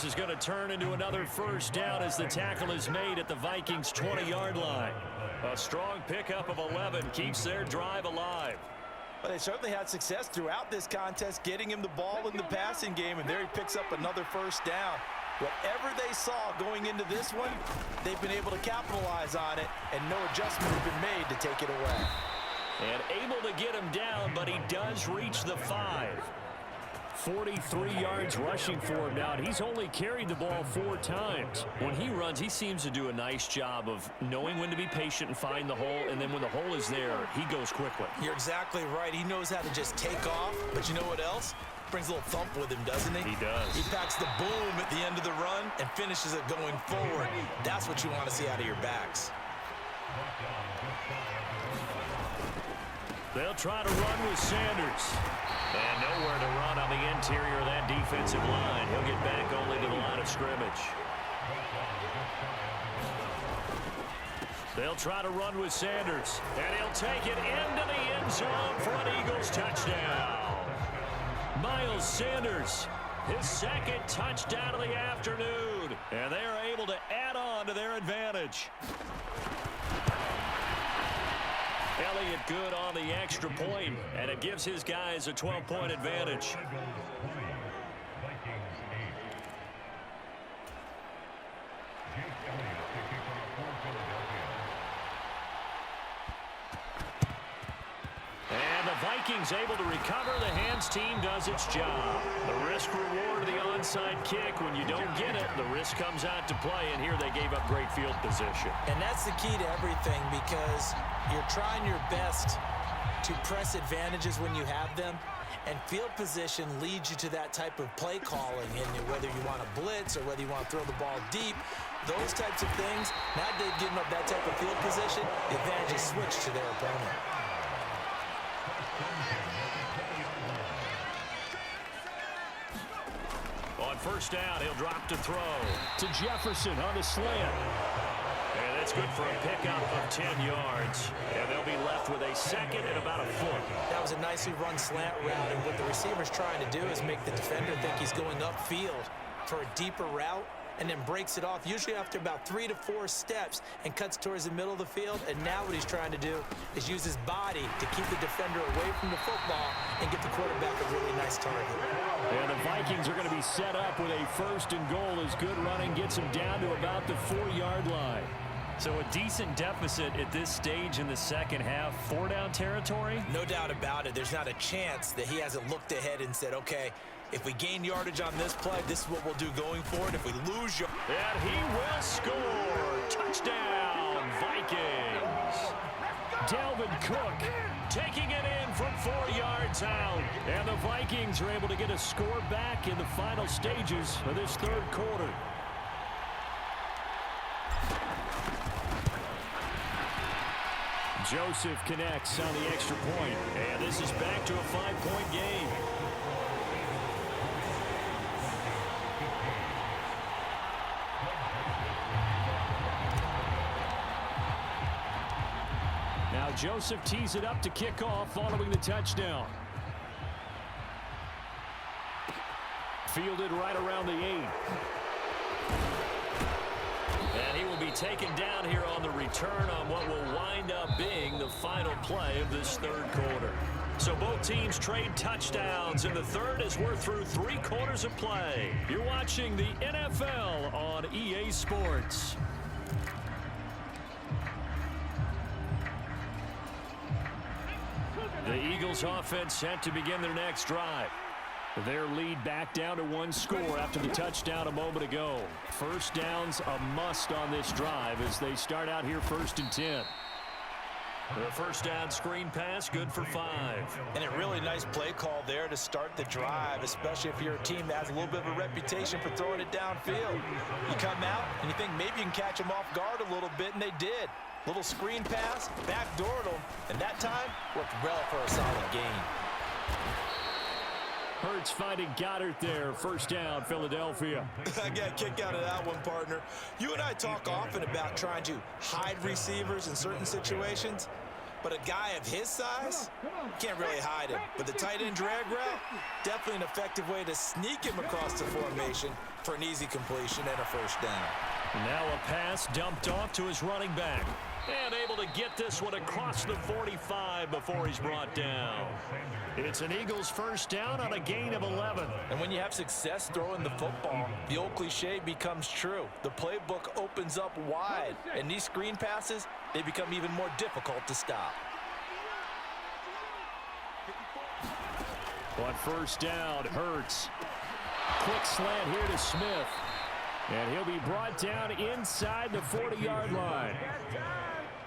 this is going to turn into another first down as the tackle is made at the Vikings' 20-yard line. A strong pickup of 11 keeps their drive alive. Well, they certainly had success throughout this contest, getting him the ball in the passing game, and there he picks up another first down. Whatever they saw going into this one, they've been able to capitalize on it, and no adjustment has been made to take it away. And able to get him down, but he does reach the 5. 43 yards rushing for him now, and he's only carried the ball 4 times. When he runs, he seems to do a nice job of knowing when to be patient and find the hole, and then when the hole is there, he goes quickly. You're exactly right. He knows how to just take off, but you know what else? Brings a little thump with him, doesn't he? He does. He packs the boom at the end of the run and finishes it going forward. That's what you want to see out of your backs. They'll try to run with Sanders. And nowhere to run on the interior of that defensive line. He'll get back only to the line of scrimmage. They'll try to run with Sanders. And he'll take it into the end zone for an Eagles touchdown. Miles Sanders, his second touchdown of the afternoon. And they're able to add on to their advantage. Elliott good on the extra point, and it gives his guys a 12-point advantage. And the Vikings able to recover. The hands team does its job. The risk reward of the onside kick. When you don't get it, the risk comes out to play, and here they gave up great field position. And that's the key to everything, because you're trying your best to press advantages when you have them, and field position leads you to that type of play calling. And whether you want to blitz or whether you want to throw the ball deep, those types of things, now they've given up that type of field position, the advantage is switched to their opponent. On first down, he'll drop to throw to Jefferson on the slant. And that's good for a pickup of 10 yards. And they'll be left with a second and about a foot. That was a nicely run slant route, and what the receiver's trying to do is make the defender think he's going upfield for a deeper route, and then breaks it off, usually after about 3 to 4 steps, and cuts towards the middle of the field. And now what he's trying to do is use his body to keep the defender away from the football and get the quarterback a really nice target. And the Vikings are going to be set up with a first and goal as good running gets them down to about the 4-yard line. So a decent deficit at this stage in the second half. 4-down territory? No doubt about it. There's not a chance that he hasn't looked ahead and said, okay, if we gain yardage on this play, this is what we'll do going forward. If we lose yardage. And he will score. Touchdown, Vikings. Dalvin Cook taking it in from 4 yards out. And the Vikings are able to get a score back in the final stages of this third quarter. Joseph connects on the extra point. And this is back to a 5-point game. Now Joseph tees it up to kick off following the touchdown. Fielded right around the 8. And he will be taken down here on the return on what will wind up being the final play of this third quarter. So both teams trade touchdowns in the third as we're through 3 quarters of play. You're watching the NFL on EA Sports. The Eagles offense set to begin their next drive. Their lead back down to 1 score after the touchdown a moment ago. First down's a must on this drive as they start out here 1st and 10. The first down screen pass, good for 5. And a really nice play call there to start the drive, especially if you're a team that has a little bit of a reputation for throwing it downfield. You come out and you think maybe you can catch them off guard a little bit, and they did. Little screen pass, backdoored them, and that time worked well for a solid gain. Hurts finding Goddard there. First down, Philadelphia. I got a kick out of that one, partner. You and I talk often about trying to hide receivers in certain situations, but a guy of his size, can't really hide him. But the tight end drag route, definitely an effective way to sneak him across the formation for an easy completion and a first down. Now a pass dumped off to his running back. And able to get this one across the 45 before he's brought down. It's an Eagles first down on a gain of 11. And when you have success throwing the football, the old cliche becomes true. The playbook opens up wide. And these screen passes, they become even more difficult to stop. On first down, Hurts. Quick slant here to Smith. And he'll be brought down inside the 40-yard line.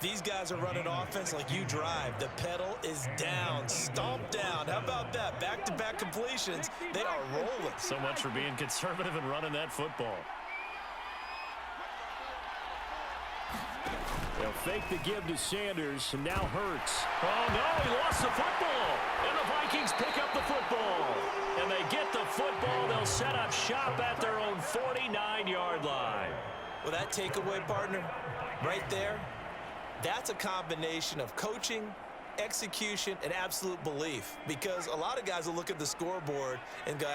These guys are running offense like you drive. The pedal is down, stomp down. How about that? Back-to-back completions. They are rolling. So much for being conservative and running that football. They'll fake the give to Sanders, and now Hurts. Oh, no, he lost the football. And the Vikings pick up the football. And they get the football. They'll set up shop at their own 49-yard line. Well, that takeaway, partner, right there, that's a combination of coaching, execution, and absolute belief. Because a lot of guys will look at the scoreboard and go,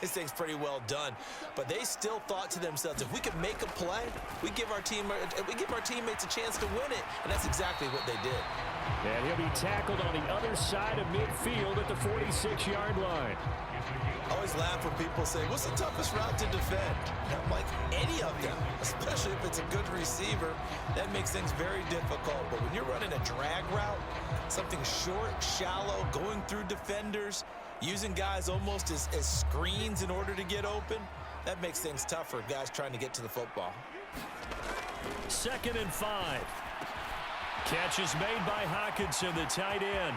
this thing's pretty well done. But they still thought to themselves, if we could make a play, we give our teammates a chance to win it. And that's exactly what they did. And he'll be tackled on the other side of midfield at the 46-yard line. I always laugh when people say, what's the toughest route to defend? And I'm like, any of them, especially if it's a good receiver. That makes things very difficult. But when you're running a drag route, something short, shallow, going through defenders, using guys almost as screens in order to get open, that makes things tough for guys trying to get to the football. 2nd and 5. Catch is made by Hockenson, the tight end.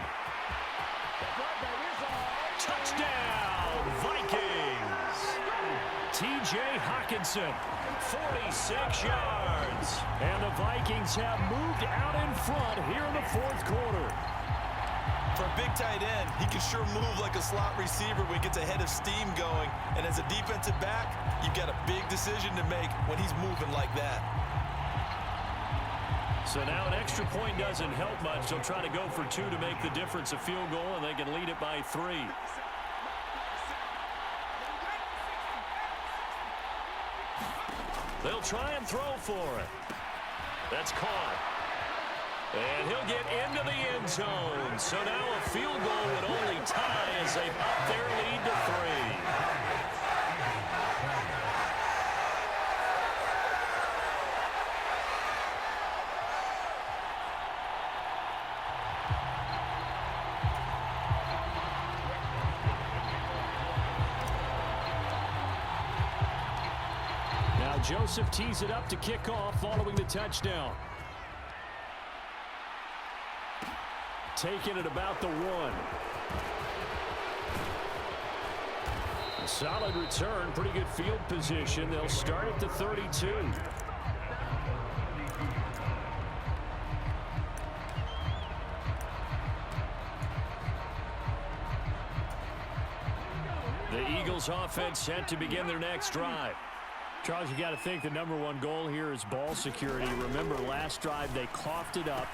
Touchdown, Vikings! T.J. Hockenson, 46 yards. And the Vikings have moved out in front here in the 4th quarter. For a big tight end, he can sure move like a slot receiver when he gets a head of steam going. And as a defensive back, you've got a big decision to make when he's moving like that. So now an extra point doesn't help much. They'll try to go for 2 to make the difference a field goal, and they can lead it by 3. They'll try and throw for it. That's caught. And he'll get into the end zone. So now a field goal would only tie as they've upped their lead to 3. Joseph tees it up to kick off following the touchdown. Taking it about the 1. A solid return, pretty good field position. They'll start at the 32. The Eagles offense set to begin their next drive. Charles, you got to think the #1 goal here is ball security. Remember, last drive they coughed it up,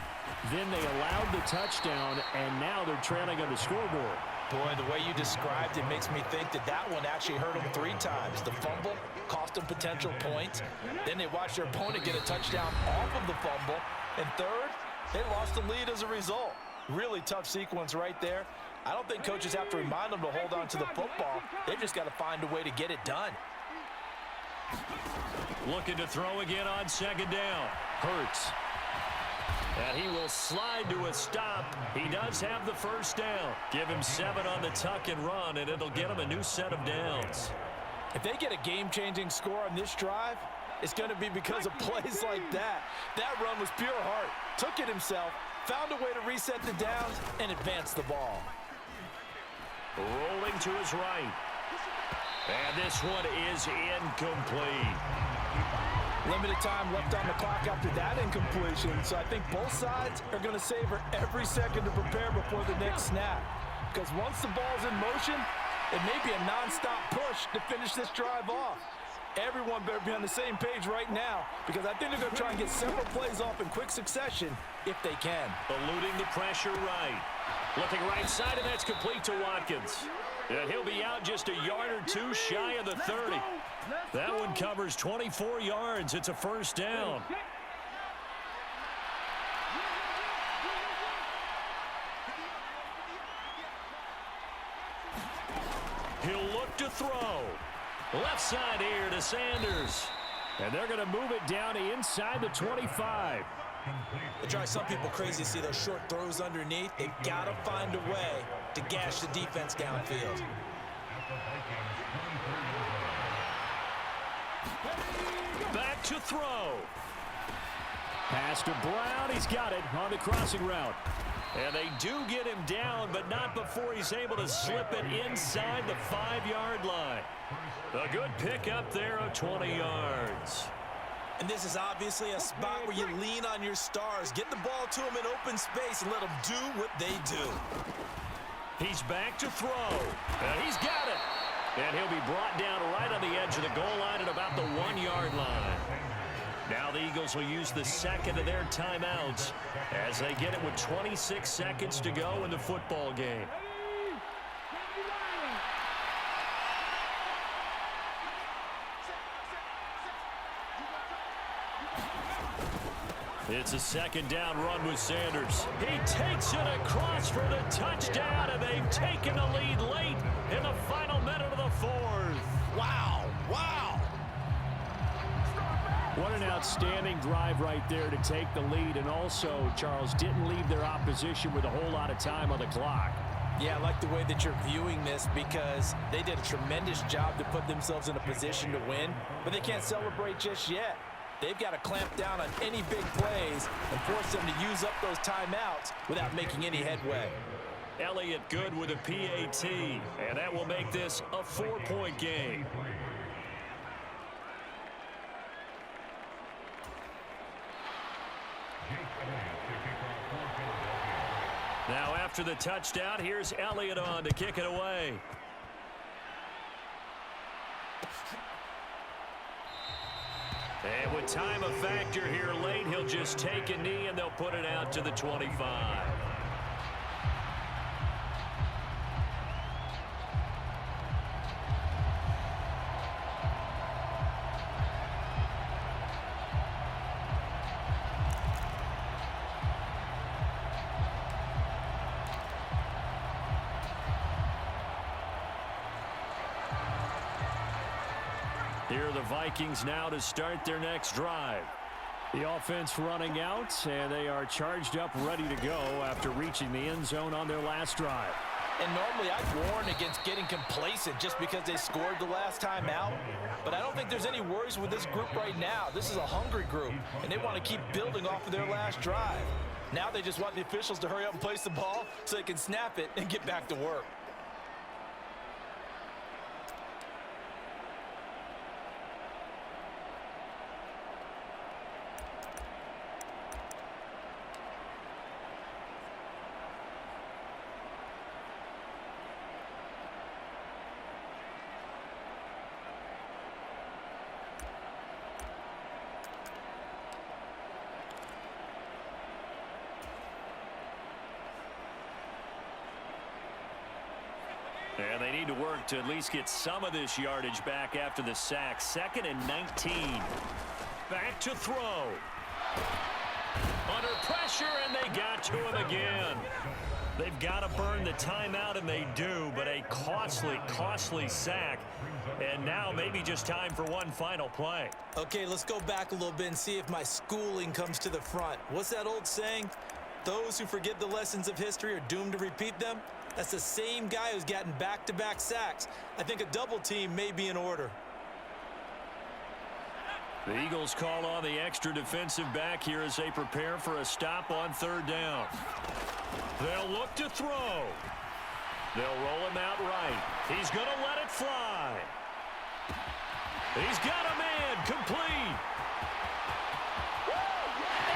then they allowed the touchdown, and now they're trailing on the scoreboard. Boy, the way you described it makes me think that one actually hurt them 3 times. The fumble cost them potential points. Then they watched their opponent get a touchdown off of the fumble. And third, they lost the lead as a result. Really tough sequence right there. I don't think coaches have to remind them to hold on to the football. They've just got to find a way to get it done. Looking to throw again on 2nd down. Hurts. And he will slide to a stop. He does have the first down. Give him 7 on the tuck and run, and it'll get him a new set of downs. If they get a game-changing score on this drive, it's going to be because of plays like that. That run was pure heart. Took it himself, found a way to reset the downs, and advance the ball. Rolling to his right. And this one is incomplete. Limited time left on the clock after that incompletion, so I think both sides are going to savor every second to prepare before the next snap. Because once the ball's in motion, it may be a non-stop push to finish this drive off. Everyone better be on the same page right now, because I think they're going to try and get several plays off in quick succession if they can. Eluding the pressure right. Looking right side, and that's complete to Watkins. And he'll be out just a yard or two shy of the 30. That one covers 24 yards. It's a first down. He'll look to throw. Left side here to Sanders. And they're going to move it down to inside the 25. It drives some people crazy to see those short throws underneath. They've got to find a way to gash the defense downfield. Back to throw. Pass to Brown. He's got it on the crossing route. And they do get him down, but not before he's able to slip it inside the 5-yard line. A good pick up there of 20 yards. And this is obviously a spot where you lean on your stars. Get the ball to them in open space and let them do what they do. He's back to throw. And he's got it. And he'll be brought down right on the edge of the goal line at about the 1-yard line. Now the Eagles will use the second of their timeouts as they get it with 26 seconds to go in the football game. It's a second down run with Sanders. He takes it across for the touchdown, and they've taken the lead late in the final minute of the fourth. Wow, wow. What an outstanding drive right there to take the lead, and also, Charles, didn't leave their opposition with a whole lot of time on the clock. Yeah, I like the way that you're viewing this because they did a tremendous job to put themselves in a position to win, but they can't celebrate just yet. They've got to clamp down on any big plays and force them to use up those timeouts without making any headway. Elliott good with a PAT, and that will make this a 4-point game. Now after the touchdown, here's Elliott on to kick it away. And with time a factor here late, he'll just take a knee and they'll put it out to the 25. Here are the Vikings now to start their next drive. The offense running out, and they are charged up, ready to go after reaching the end zone on their last drive. And normally I'd warn against getting complacent just because they scored the last time out. But I don't think there's any worries with this group right now. This is a hungry group, and they want to keep building off of their last drive. Now they just want the officials to hurry up and place the ball so they can snap it and get back to work. And they need to work to at least get some of this yardage back after the sack. 2nd and 19. Back to throw. Under pressure, and they got to him again. They've got to burn the timeout, and they do, but a costly sack. And now maybe just time for one final play. Okay, let's go back a little bit and see if my schooling comes to the front. What's that old saying? Those who forget the lessons of history are doomed to repeat them. That's the same guy who's gotten back-to-back sacks. I think a double team may be in order. The Eagles call on the extra defensive back here as they prepare for a stop on 3rd down. They'll look to throw. They'll roll him out right. He's going to let it fly. He's got a man complete.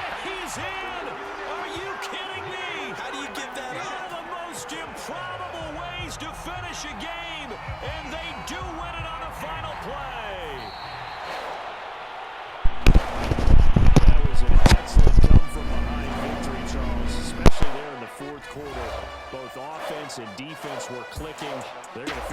And he's in. Are you kidding me? How do you give that up? One of the most improbable ways to finish a game, and they do win it on the final play. That was an excellent come-from-behind victory, Charles, especially there in the fourth quarter. Both offense and defense were clicking. They're going to feel